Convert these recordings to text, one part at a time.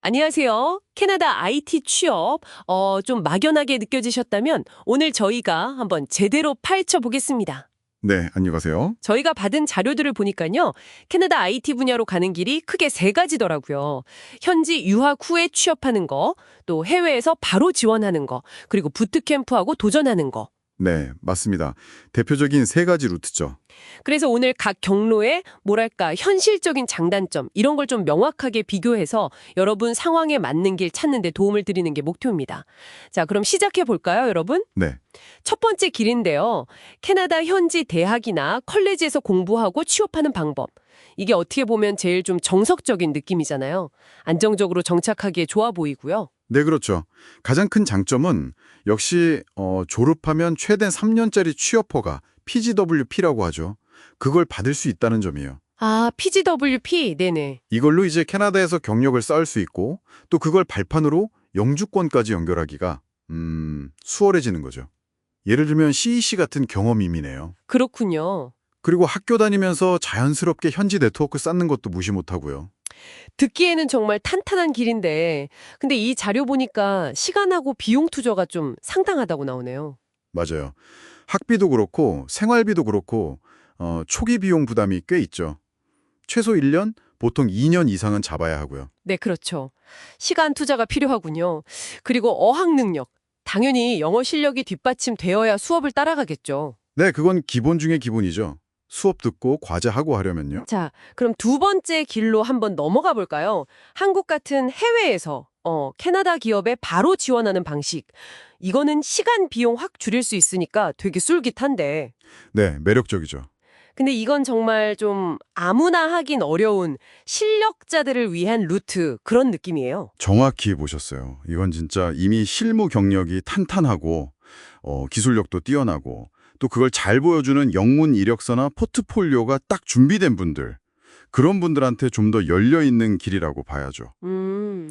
안녕하세요. 캐나다 IT 취업, 좀 막연하게 느껴지셨다면 오늘 저희가 한번 제대로 파헤쳐 보겠습니다. 네, 안녕하세요. 저희가 받은 자료들을 보니까요, 캐나다 IT 분야로 가는 길이 크게 세 가지더라고요. 현지 유학 후에 취업하는 거, 또 해외에서 바로 지원하는 거, 그리고 부트캠프하고 도전하는 거. 네, 맞습니다. 대표적인 세 가지 루트죠. 그래서 오늘 각 경로의 뭐랄까 현실적인 장단점 이런 걸 좀 명확하게 비교해서 여러분 상황에 맞는 길 찾는 데 도움을 드리는 게 목표입니다. 자, 그럼 시작해 볼까요, 여러분? 네, 첫 번째 길인데요. 캐나다 현지 대학이나 컬리지에서 공부하고 취업하는 방법. 이게 어떻게 보면 제일 좀 정석적인 느낌이잖아요. 안정적으로 정착하기에 좋아 보이고요. 네, 그렇죠. 가장 큰 장점은 역시 졸업하면 최대 3년짜리 취업허가 PGWP라고 하죠. 그걸 받을 수 있다는 점이에요. 아, PGWP, 네네. 이걸로 이제 캐나다에서 경력을 쌓을 수 있고 또 그걸 발판으로 영주권까지 연결하기가 수월해지는 거죠. 예를 들면 CEC 같은 경험임이네요. 그렇군요. 그리고 학교 다니면서 자연스럽게 현지 네트워크 쌓는 것도 무시 못하고요. 듣기에는 정말 탄탄한 길인데, 근데 이 자료 보니까 시간하고 비용 투자가 좀 상당하다고 나오네요. 맞아요. 학비도 그렇고 생활비도 그렇고 초기 비용 부담이 꽤 있죠. 최소 1년, 보통 2년 이상은 잡아야 하고요. 네, 그렇죠. 시간 투자가 필요하군요. 그리고 어학 능력. 당연히 영어 실력이 뒷받침되어야 수업을 따라가겠죠. 네, 그건 기본 중에 기본이죠. 수업 듣고 과제하고 하려면요. 자, 그럼 두 번째 길로 한번 넘어가 볼까요? 한국 같은 해외에서 캐나다 기업에 바로 지원하는 방식. 이거는 시간 비용 확 줄일 수 있으니까 되게 쏠깃한데. 네, 매력적이죠. 근데 이건 정말 좀 아무나 하긴 어려운 실력자들을 위한 루트 그런 느낌이에요. 정확히 보셨어요. 이건 진짜 이미 실무 경력이 탄탄하고 기술력도 뛰어나고 또 그걸 잘 보여주는 영문 이력서나 포트폴리오가 딱 준비된 분들, 그런 분들한테 좀 더 열려있는 길이라고 봐야죠.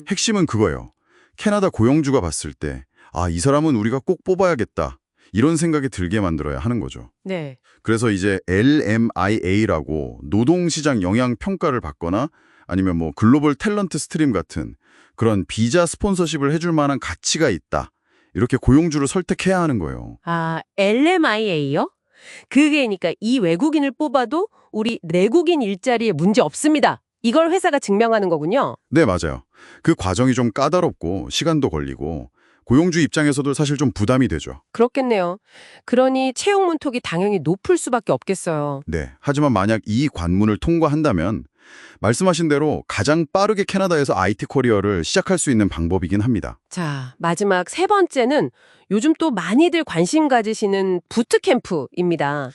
핵심은 그거예요. 캐나다 고용주가 봤을 때 이 사람은 우리가 꼭 뽑아야겠다. 이런 생각이 들게 만들어야 하는 거죠. 네. 그래서 이제 LMIA라고 노동시장 영향 평가를 받거나 아니면 뭐 글로벌 탤런트 스트림 같은 그런 비자 스폰서십을 해줄 만한 가치가 있다. 이렇게 고용주를 설득해야 하는 거예요. 아, LMIA요? 그게니까 이 외국인을 뽑아도 우리 내국인 일자리에 문제 없습니다. 이걸 회사가 증명하는 거군요. 네, 맞아요. 그 과정이 좀 까다롭고 시간도 걸리고 고용주 입장에서도 사실 좀 부담이 되죠. 그렇겠네요. 그러니 채용 문턱이 당연히 높을 수밖에 없겠어요. 네. 하지만 만약 이 관문을 통과한다면 말씀하신 대로 가장 빠르게 캐나다에서 IT 커리어를 시작할 수 있는 방법이긴 합니다. 자, 마지막 세 번째는 요즘 또 많이들 관심 가지시는 부트캠프입니다.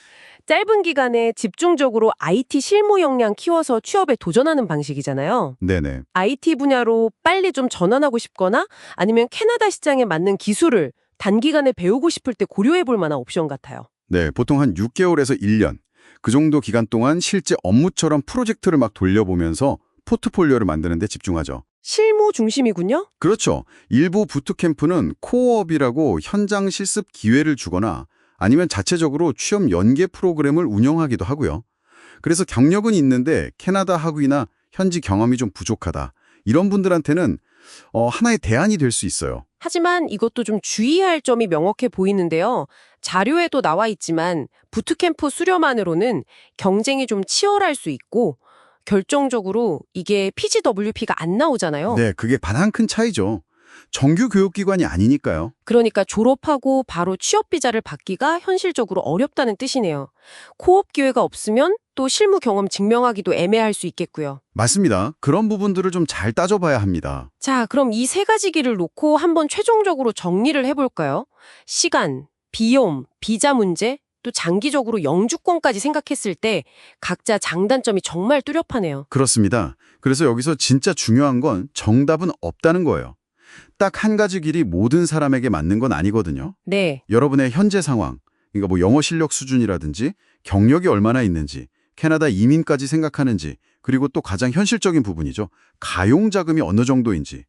짧은 기간에 집중적으로 IT 실무 역량 키워서 취업에 도전하는 방식이잖아요. 네네. IT 분야로 빨리 좀 전환하고 싶거나 아니면 캐나다 시장에 맞는 기술을 단기간에 배우고 싶을 때 고려해 볼 만한 옵션 같아요. 네, 보통 한 6개월에서 1년. 그 정도 기간 동안 실제 업무처럼 프로젝트를 막 돌려보면서 포트폴리오를 만드는 데 집중하죠. 실무 중심이군요. 그렇죠. 일부 부트캠프는 코어업이라고 현장 실습 기회를 주거나 아니면 자체적으로 취업 연계 프로그램을 운영하기도 하고요. 그래서 경력은 있는데 캐나다 학위나 현지 경험이 좀 부족하다. 이런 분들한테는 하나의 대안이 될 수 있어요. 하지만 이것도 좀 주의할 점이 명확해 보이는데요. 자료에도 나와 있지만 부트캠프 수료만으로는 경쟁이 좀 치열할 수 있고 결정적으로 이게 PGWP가 안 나오잖아요. 네, 그게 가장 큰 차이죠. 정규 교육기관이 아니니까요. 그러니까 졸업하고 바로 취업 비자를 받기가 현실적으로 어렵다는 뜻이네요. 코업 기회가 없으면 또 실무 경험 증명하기도 애매할 수 있겠고요. 맞습니다. 그런 부분들을 좀 잘 따져봐야 합니다. 자, 그럼 이 세 가지 길을 놓고 한번 최종적으로 정리를 해볼까요? 시간, 비용, 비자 문제, 또 장기적으로 영주권까지 생각했을 때 각자 장단점이 정말 뚜렷하네요. 그렇습니다. 그래서 여기서 진짜 중요한 건 정답은 없다는 거예요. 딱 한 가지 길이 모든 사람에게 맞는 건 아니거든요. 네. 여러분의 현재 상황, 그러니까 뭐 영어 실력 수준이라든지 경력이 얼마나 있는지, 캐나다 이민까지 생각하는지, 그리고 또 가장 현실적인 부분이죠. 가용 자금이 어느 정도인지.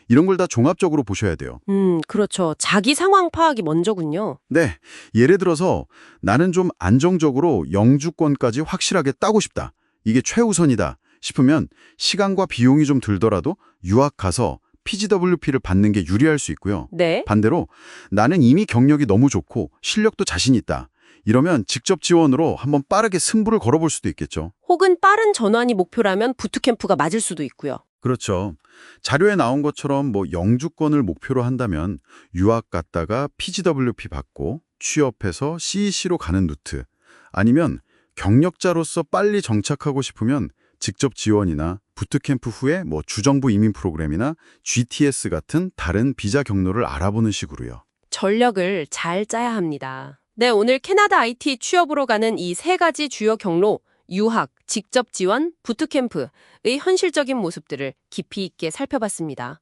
이런 걸 다 종합적으로 보셔야 돼요. 그렇죠. 자기 상황 파악이 먼저군요. 네, 예를 들어서 나는 좀 안정적으로 영주권까지 확실하게 따고 싶다. 이게 최우선이다. 싶으면 시간과 비용이 좀 들더라도 유학 가서 PGWP를 받는 게 유리할 수 있고요. 네. 반대로 나는 이미 경력이 너무 좋고 실력도 자신 있다. 이러면 직접 지원으로 한번 빠르게 승부를 걸어볼 수도 있겠죠. 혹은 빠른 전환이 목표라면 부트캠프가 맞을 수도 있고요. 그렇죠. 자료에 나온 것처럼 영주권을 목표로 한다면 유학 갔다가 PGWP 받고 취업해서 CEC로 가는 루트, 아니면 경력자로서 빨리 정착하고 싶으면 직접 지원이나 부트캠프 후에 주정부 이민 프로그램이나 GTS 같은 다른 비자 경로를 알아보는 식으로요. 전략을 잘 짜야 합니다. 네, 오늘 캐나다 IT 취업으로 가는 이 세 가지 주요 경로, 유학, 직접 지원, 부트캠프의 현실적인 모습들을 깊이 있게 살펴봤습니다.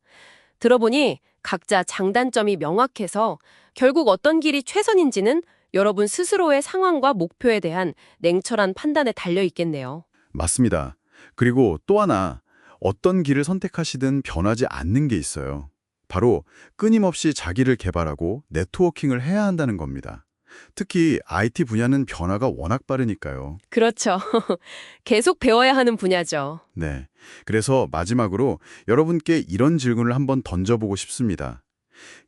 들어보니 각자 장단점이 명확해서 결국 어떤 길이 최선인지는 여러분 스스로의 상황과 목표에 대한 냉철한 판단에 달려 있겠네요. 맞습니다. 그리고 또 하나, 어떤 길을 선택하시든 변하지 않는 게 있어요. 바로 끊임없이 자기를 개발하고 네트워킹을 해야 한다는 겁니다. 특히 IT 분야는 변화가 워낙 빠르니까요. 그렇죠. 계속 배워야 하는 분야죠. 네. 그래서 마지막으로 여러분께 이런 질문을 한번 던져보고 싶습니다.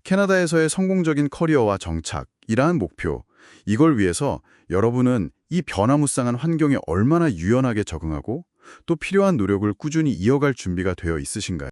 캐나다에서의 성공적인 커리어와 정착, 이러한 목표, 이걸 위해서 여러분은 이 변화무쌍한 환경에 얼마나 유연하게 적응하고 또 필요한 노력을 꾸준히 이어갈 준비가 되어 있으신가요?